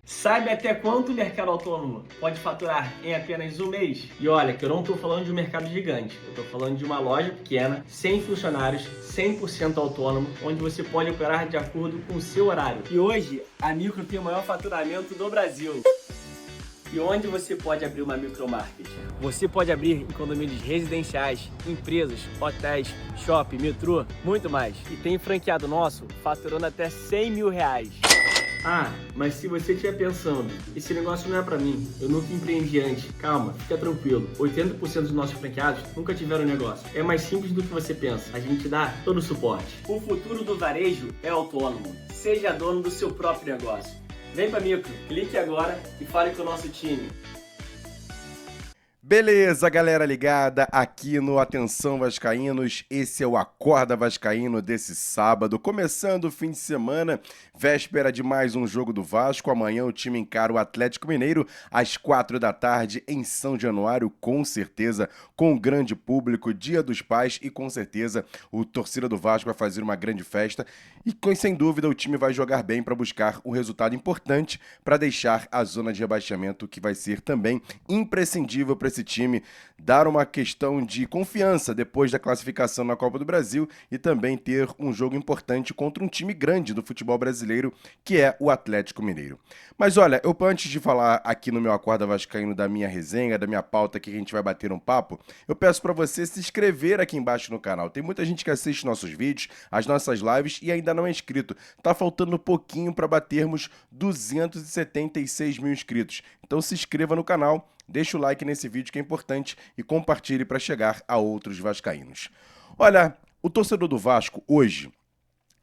Sabe até quanto o mercado autônomo pode faturar em apenas um mês? E olha, que eu não estou falando de um mercado gigante, eu estou falando de uma loja pequena, sem funcionários, 100% autônomo, onde você pode operar de acordo com o seu horário. E hoje, a Micro tem o maior faturamento do Brasil. E onde você pode abrir uma micromarket? Você pode abrir em condomínios residenciais, empresas, hotéis, shopping, metrô, muito mais. E tem franqueado nosso faturando até R$100 mil. Ah, mas se você estiver pensando, esse negócio não é pra mim, eu nunca empreendi antes, calma, fica tranquilo, 80% dos nossos franqueados nunca tiveram negócio. É mais simples do que você pensa, a gente dá todo o suporte. O futuro do varejo é autônomo, seja dono do seu próprio negócio. Vem pra Micro, clique agora e fale com o nosso time. Beleza, galera ligada aqui no Atenção Vascaínos, esse é o Acorda Vascaíno desse sábado, começando o fim de semana, véspera de mais um jogo do Vasco. Amanhã o time encara o Atlético Mineiro às 4 da tarde em São Januário, com certeza, com um grande público, Dia dos Pais, e com certeza o torcida do Vasco vai fazer uma grande festa e sem dúvida o time vai jogar bem para buscar um resultado importante para deixar a zona de rebaixamento, que vai ser também imprescindível para esse time dar uma questão de confiança depois da classificação na Copa do Brasil e também ter um jogo importante contra um time grande do futebol brasileiro, que é o Atlético Mineiro. Mas olha, antes de falar aqui no meu Acorda Vascaíno da minha resenha, da minha pauta que a gente vai bater um papo, eu peço para você se inscrever aqui embaixo no canal. Tem muita gente que assiste nossos vídeos, as nossas lives e ainda não é inscrito. Tá faltando um pouquinho para batermos 276 mil inscritos. Então se inscreva no canal, deixa o like nesse vídeo que é importante e compartilhe para chegar a outros vascaínos. Olha, o torcedor do Vasco hoje,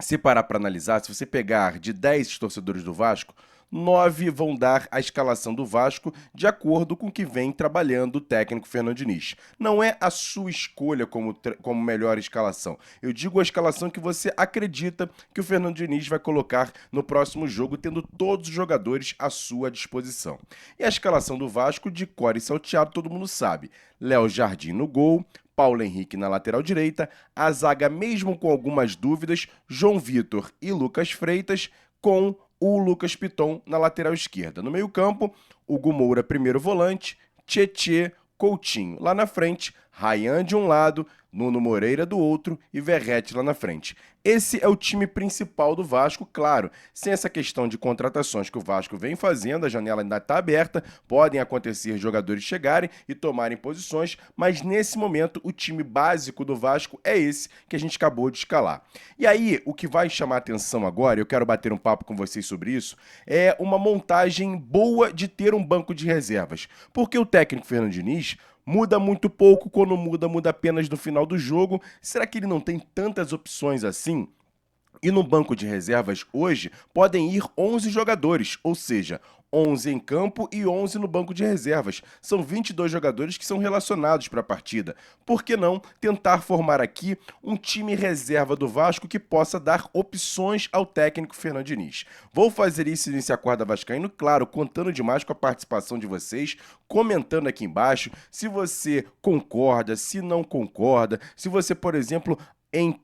se parar para analisar, se você pegar de 10 torcedores do Vasco, 9 vão dar a escalação do Vasco de acordo com o que vem trabalhando o técnico Fernando Diniz. Não é a sua escolha como melhor escalação. Eu digo a escalação que você acredita que o Fernando Diniz vai colocar no próximo jogo, tendo todos os jogadores à sua disposição. E a escalação do Vasco, de cor e salteado, todo mundo sabe. Léo Jardim no gol, Paulo Henrique na lateral direita, a zaga mesmo com algumas dúvidas, João Vitor e Lucas Freitas, com o Lucas Piton na lateral esquerda. No meio-campo, Hugo Moura, primeiro volante, Tietê, Coutinho. Lá na frente, Ryan de um lado, Nuno Moreira do outro e Verratti lá na frente. Esse é o time principal do Vasco, claro, sem essa questão de contratações que o Vasco vem fazendo, a janela ainda está aberta, podem acontecer jogadores chegarem e tomarem posições, mas nesse momento o time básico do Vasco é esse que a gente acabou de escalar. E aí, o que vai chamar atenção agora, eu quero bater um papo com vocês sobre isso, é uma montagem boa de ter um banco de reservas, porque o técnico Fernando Diniz muda muito pouco, quando muda apenas no final do jogo. Será que ele não tem tantas opções assim? E no banco de reservas hoje podem ir 11 jogadores, ou seja, 11 em campo e 11 no banco de reservas. São 22 jogadores que são relacionados para a partida. Por que não tentar formar aqui um time reserva do Vasco que possa dar opções ao técnico Fernando Diniz? Vou fazer isso nesse Acorda Vascaíno, claro, contando demais com a participação de vocês, comentando aqui embaixo se você concorda, se não concorda, se você, por exemplo,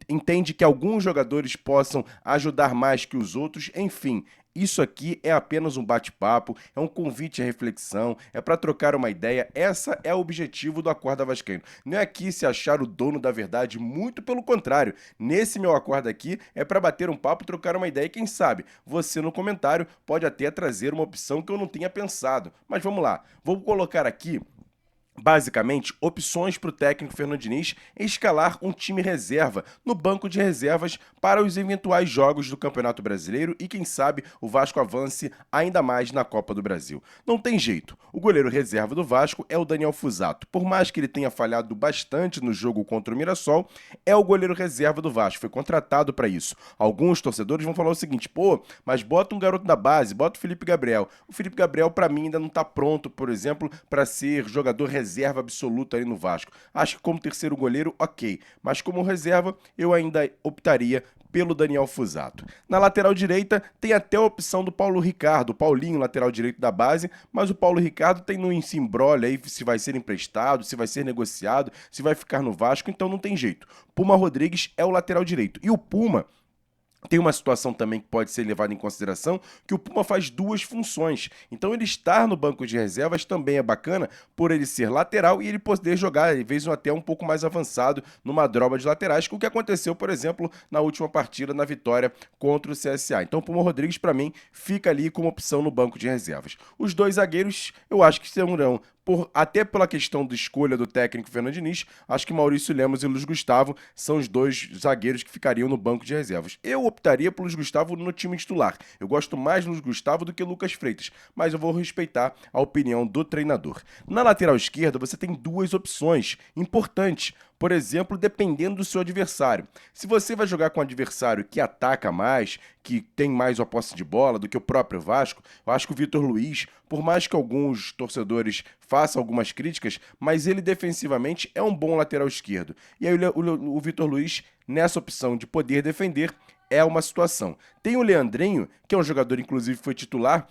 entende que alguns jogadores possam ajudar mais que os outros, enfim. Isso aqui é apenas um bate-papo, é um convite à reflexão, é para trocar uma ideia. Essa é o objetivo do Acorda Vascaíno. Não é aqui se achar o dono da verdade, muito pelo contrário. Nesse meu acordo aqui é para bater um papo, trocar uma ideia e quem sabe você no comentário pode até trazer uma opção que eu não tenha pensado. Mas vamos lá, vou colocar aqui basicamente, opções para o técnico Fernando Diniz escalar um time reserva no banco de reservas para os eventuais jogos do Campeonato Brasileiro e, quem sabe, o Vasco avance ainda mais na Copa do Brasil. Não tem jeito, o goleiro reserva do Vasco é o Daniel Fusato. Por mais que ele tenha falhado bastante no jogo contra o Mirassol, é o goleiro reserva do Vasco, foi contratado para isso. Alguns torcedores vão falar o seguinte, mas bota um garoto da base, bota o Felipe Gabriel. O Felipe Gabriel, para mim, ainda não está pronto, por exemplo, para ser jogador reserva absoluta ali no Vasco. Acho que como terceiro goleiro, ok. Mas como reserva, eu ainda optaria pelo Daniel Fusato. Na lateral direita tem até a opção do Paulo Ricardo, o Paulinho, lateral direito da base, mas o Paulo Ricardo tem no embrolho aí se vai ser emprestado, se vai ser negociado, se vai ficar no Vasco, então não tem jeito. Puma Rodrigues é o lateral direito. E o Puma tem uma situação também que pode ser levada em consideração, que o Puma faz duas funções. Então ele estar no banco de reservas também é bacana por ele ser lateral e ele poder jogar, às vezes, até um pouco mais avançado numa droga de laterais, que o que aconteceu, por exemplo, na última partida, na vitória contra o CSA. Então o Puma Rodrigues, para mim, fica ali como opção no banco de reservas. Os dois zagueiros, eu acho que serão até pela questão da escolha do técnico Fernando Diniz, acho que Maurício Lemos e Luiz Gustavo são os dois zagueiros que ficariam no banco de reservas. Eu optaria por Luiz Gustavo no time titular. Eu gosto mais do Luiz Gustavo do que Lucas Freitas, mas eu vou respeitar a opinião do treinador. Na lateral esquerda, você tem duas opções importantes. Por exemplo, dependendo do seu adversário. Se você vai jogar com um adversário que ataca mais, que tem mais a posse de bola do que o próprio Vasco, eu acho que o Vitor Luiz, por mais que alguns torcedores façam algumas críticas, mas ele defensivamente é um bom lateral esquerdo. E aí o Vitor Luiz, nessa opção de poder defender, é uma situação. Tem o Leandrinho, que é um jogador, inclusive, foi titular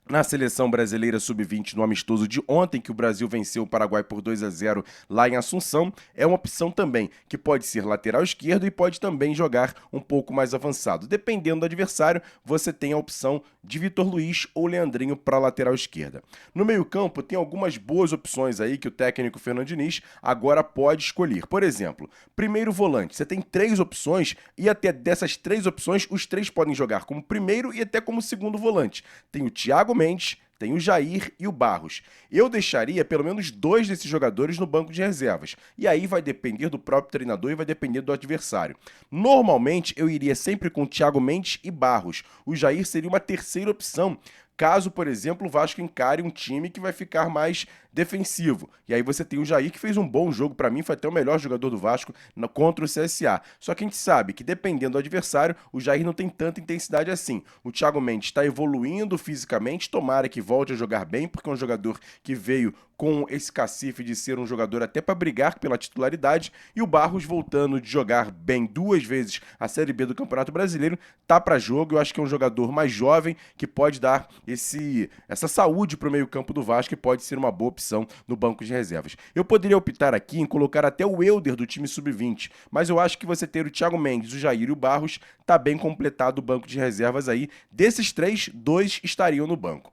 na seleção brasileira sub-20 no amistoso de ontem, que o Brasil venceu o Paraguai por 2-0 lá em Assunção, é uma opção também que pode ser lateral esquerdo e pode também jogar um pouco mais avançado. Dependendo do adversário, você tem a opção de Vitor Luiz ou Leandrinho para a lateral esquerda. No meio-campo, tem algumas boas opções aí que o técnico Fernando Diniz agora pode escolher. Por exemplo, primeiro volante, você tem 3 opções e até dessas 3 opções, os 3 podem jogar como primeiro e até como segundo volante. Tem o Thiago Mendes, tem o Jair e o Barros. Eu deixaria pelo menos 2 desses jogadores no banco de reservas. E aí vai depender do próprio treinador e vai depender do adversário. Normalmente eu iria sempre com Thiago Mendes e Barros. O Jair seria uma terceira opção, caso, por exemplo, o Vasco encare um time que vai ficar mais defensivo. E aí você tem o Jair, que fez um bom jogo, para mim foi até o melhor jogador do Vasco contra o CSA. Só que a gente sabe que dependendo do adversário, o Jair não tem tanta intensidade assim. O Thiago Mendes está evoluindo fisicamente, tomara que volte a jogar bem, porque é um jogador que veio com esse cacife de ser um jogador até para brigar pela titularidade, e o Barros voltando de jogar bem 2 vezes a Série B do Campeonato Brasileiro, tá para jogo. Eu acho que é um jogador mais jovem que pode dar essa saúde para o meio-campo do Vasco e pode ser uma boa opção no banco de reservas. Eu poderia optar aqui em colocar até o Helder do time sub-20, mas eu acho que você ter o Thiago Mendes, o Jair e o Barros tá bem completado o banco de reservas aí. Desses 3, 2 estariam no banco.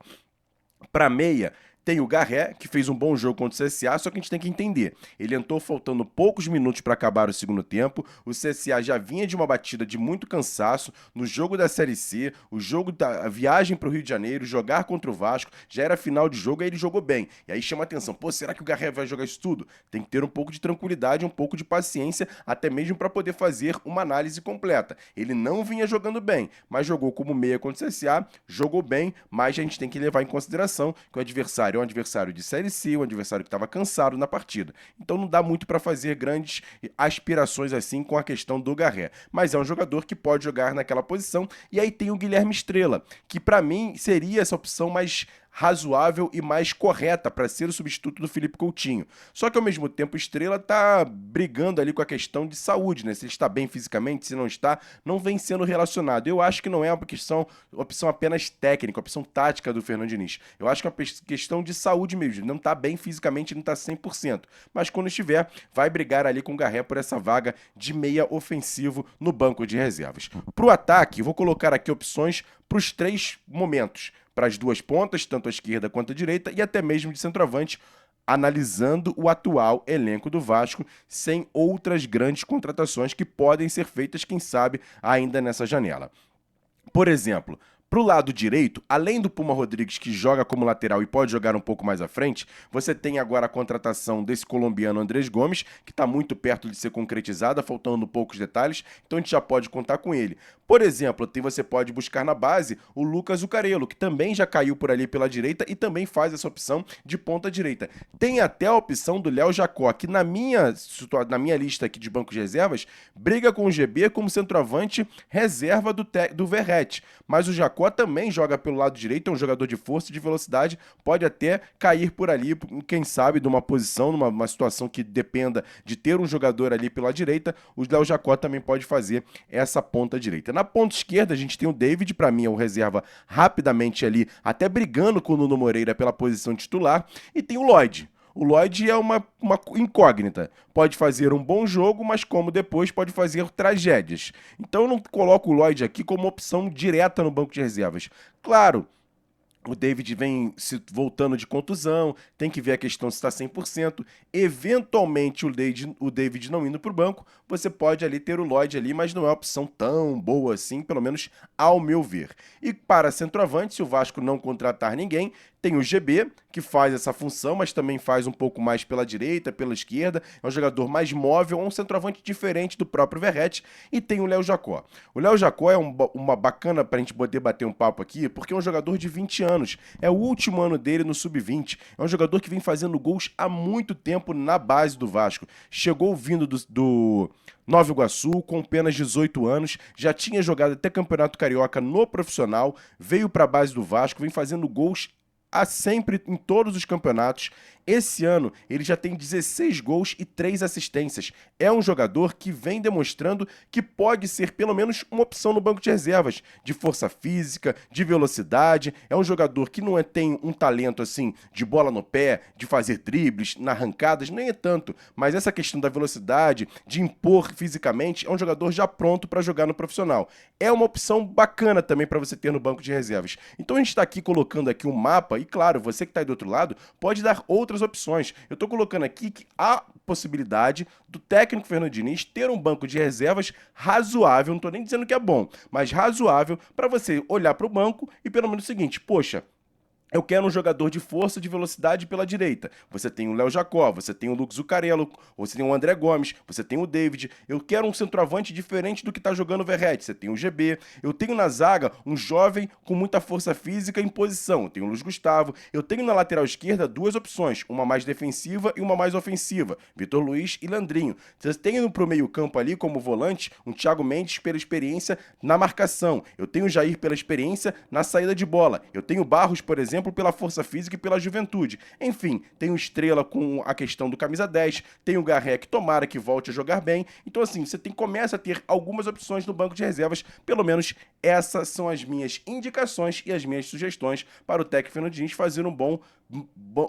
Para meia, tem o Garré, que fez um bom jogo contra o CSA, só que a gente tem que entender. Ele entrou faltando poucos minutos para acabar o segundo tempo. O CSA já vinha de uma batida de muito cansaço no jogo da Série C, o jogo da viagem para o Rio de Janeiro, jogar contra o Vasco, já era final de jogo, aí ele jogou bem. E aí chama a atenção, pô, será que o Garré vai jogar isso tudo? Tem que ter um pouco de tranquilidade, um pouco de paciência, até mesmo para poder fazer uma análise completa. Ele não vinha jogando bem, mas jogou como meia contra o CSA, jogou bem, mas a gente tem que levar em consideração que o adversário é um adversário de Série C, um adversário que estava cansado na partida. Então não dá muito para fazer grandes aspirações assim com a questão do Garré. Mas é um jogador que pode jogar naquela posição. E aí tem o Guilherme Estrela, que para mim seria essa opção mais razoável e mais correta para ser o substituto do Felipe Coutinho. Só que ao mesmo tempo o Estrela tá brigando ali com a questão de saúde, né? Se ele está bem fisicamente, se não está, não vem sendo relacionado. Eu acho que não é uma opção apenas técnica, opção tática do Fernando Diniz. Eu acho que é uma questão de saúde mesmo. Ele não está bem fisicamente, não está 100%. Mas quando estiver, vai brigar ali com o Garré por essa vaga de meia ofensivo no banco de reservas. Para o ataque, vou colocar aqui opções para os 3 momentos. Para as 2 pontas, tanto a esquerda quanto a direita, e até mesmo de centroavante, analisando o atual elenco do Vasco, sem outras grandes contratações que podem ser feitas, quem sabe, ainda nessa janela. Por exemplo, para o lado direito, além do Puma Rodrigues, que joga como lateral e pode jogar um pouco mais à frente, você tem agora a contratação desse colombiano Andrés Gomes, que está muito perto de ser concretizada, faltando poucos detalhes, então a gente já pode contar com ele. Por exemplo, você pode buscar na base o Lucas Zucarello, que também já caiu por ali pela direita e também faz essa opção de ponta direita. Tem até a opção do Léo Jacó, que na minha lista aqui de bancos de reservas, briga com o GB como centroavante reserva do Verratti. Mas o Jacó também joga pelo lado direito, é um jogador de força e de velocidade, pode até cair por ali, quem sabe, de uma posição, numa situação que dependa de ter um jogador ali pela direita, o Léo Jacó também pode fazer essa ponta direita. Na ponta esquerda, a gente tem o David, para mim é o reserva rapidamente ali, até brigando com o Nuno Moreira pela posição titular, e tem o Lloyd. O Lloyd é uma incógnita. Pode fazer um bom jogo, mas como depois pode fazer tragédias. Então eu não coloco o Lloyd aqui como opção direta no banco de reservas. Claro, o David vem se voltando de contusão, tem que ver a questão se está 100%. Eventualmente, o David não indo para o banco, você pode ali ter o Lloyd ali, mas não é uma opção tão boa assim, pelo menos ao meu ver. E para centroavante, se o Vasco não contratar ninguém, tem o GB, que faz essa função, mas também faz um pouco mais pela direita, pela esquerda. É um jogador mais móvel, é um centroavante diferente do próprio Verratti. E tem o Léo Jacó. O Léo Jacó é uma bacana para a gente poder bater um papo aqui, porque é um jogador de 20 anos. É o último ano dele no Sub-20. É um jogador que vem fazendo gols há muito tempo na base do Vasco. Chegou vindo do Nova Iguaçu, com apenas 18 anos, já tinha jogado até Campeonato Carioca no profissional, veio para a base do Vasco, vem fazendo gols sempre em todos os campeonatos. Esse ano ele já tem 16 gols e 3 assistências. É um jogador que vem demonstrando que pode ser pelo menos uma opção no banco de reservas, de força física, de velocidade. É um jogador que não tem um talento assim de bola no pé, de fazer dribles, na arrancadas, nem é tanto, mas essa questão da velocidade, de impor fisicamente, é um jogador já pronto para jogar no profissional. É uma opção bacana também para você ter no banco de reservas. Então a gente está aqui colocando aqui um mapa e claro, você que está aí do outro lado pode dar outras opções. Eu estou colocando aqui que há possibilidade do técnico Fernando Diniz ter um banco de reservas razoável, não estou nem dizendo que é bom, mas razoável para você olhar para o banco e pelo menos o seguinte, poxa, eu quero um jogador de força e de velocidade pela direita. Você tem o Léo Jacó, você tem o Lucas Zucarello, você tem o André Gomes, você tem o David. Eu quero um centroavante diferente do que está jogando o Verratti. Você tem o GB. Eu tenho na zaga um jovem com muita força física em posição. Eu tenho o Luiz Gustavo. Eu tenho na lateral esquerda duas opções, uma mais defensiva e uma mais ofensiva. Vitor Luiz e Landrinho. Você tem para o meio campo ali como volante um Thiago Mendes pela experiência na marcação. Eu tenho o Jair pela experiência na saída de bola. Eu tenho o Barros, por exemplo, pela força física e pela juventude. Enfim, tem o Estrela com a questão do camisa 10, tem o Garré que tomara que volte a jogar bem. Então assim, você começa a ter algumas opções no banco de reservas, pelo menos essas são as minhas indicações e as minhas sugestões para o técnico Fernando Diniz fazer um bom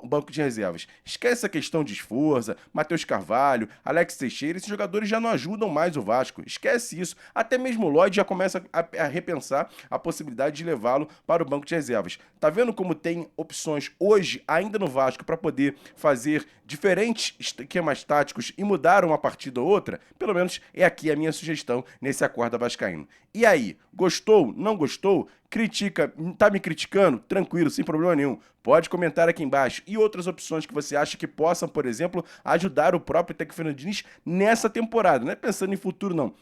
banco de reservas. Esquece a questão de Esforza, Matheus Carvalho, Alex Teixeira, esses jogadores já não ajudam mais o Vasco. Esquece isso. Até mesmo o Lloyd já começa a repensar a possibilidade de levá-lo para o banco de reservas. Tá vendo como tem opções hoje, ainda no Vasco, para poder fazer diferentes esquemas táticos e mudar uma partida ou outra? Pelo menos é aqui a minha sugestão nesse Acorda Vascaíno. E aí, gostou? Não gostou? Critica, tá me criticando? Tranquilo, sem problema nenhum. Pode comentar aqui embaixo. E outras opções que você acha que possam, por exemplo, ajudar o próprio técnico Fernando Diniz nessa temporada. Não é pensando em futuro, não.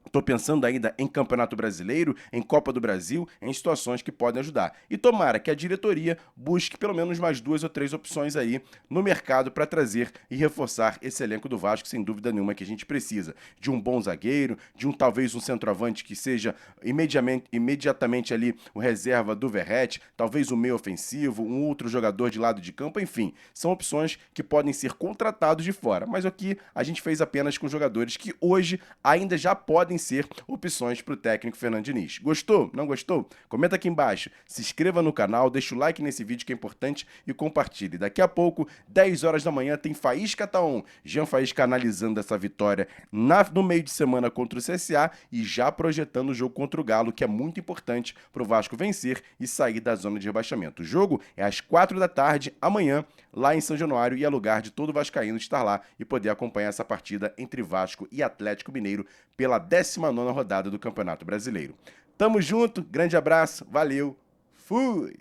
Estou pensando ainda em Campeonato Brasileiro, em Copa do Brasil, em situações que podem ajudar. E tomara que a diretoria busque pelo menos mais 2 ou 3 opções aí no mercado para trazer e reforçar esse elenco do Vasco, sem dúvida nenhuma que a gente precisa. De um bom zagueiro, de talvez um centroavante que seja imediatamente ali o reserva do Verratti, talvez um meio ofensivo, um outro jogador de lado de campo, enfim. São opções que podem ser contratados de fora. Mas aqui a gente fez apenas com jogadores que hoje ainda já podem ser opções para o técnico Fernando Diniz. Gostou? Não gostou? Comenta aqui embaixo, se inscreva no canal, deixa o like nesse vídeo que é importante e compartilhe. Daqui a pouco, 10 horas da manhã, tem Faísca Taon. Jean Faísca analisando essa vitória no meio de semana contra o CSA e já projetando o jogo contra o Galo, que é muito importante para o Vasco vencer e sair da zona de rebaixamento. O jogo é às 4 da tarde, amanhã, lá em São Januário, e é lugar de todo vascaíno estar lá e poder acompanhar essa partida entre Vasco e Atlético Mineiro pela 19ª rodada do Campeonato Brasileiro. Tamo junto, grande abraço, valeu, fui!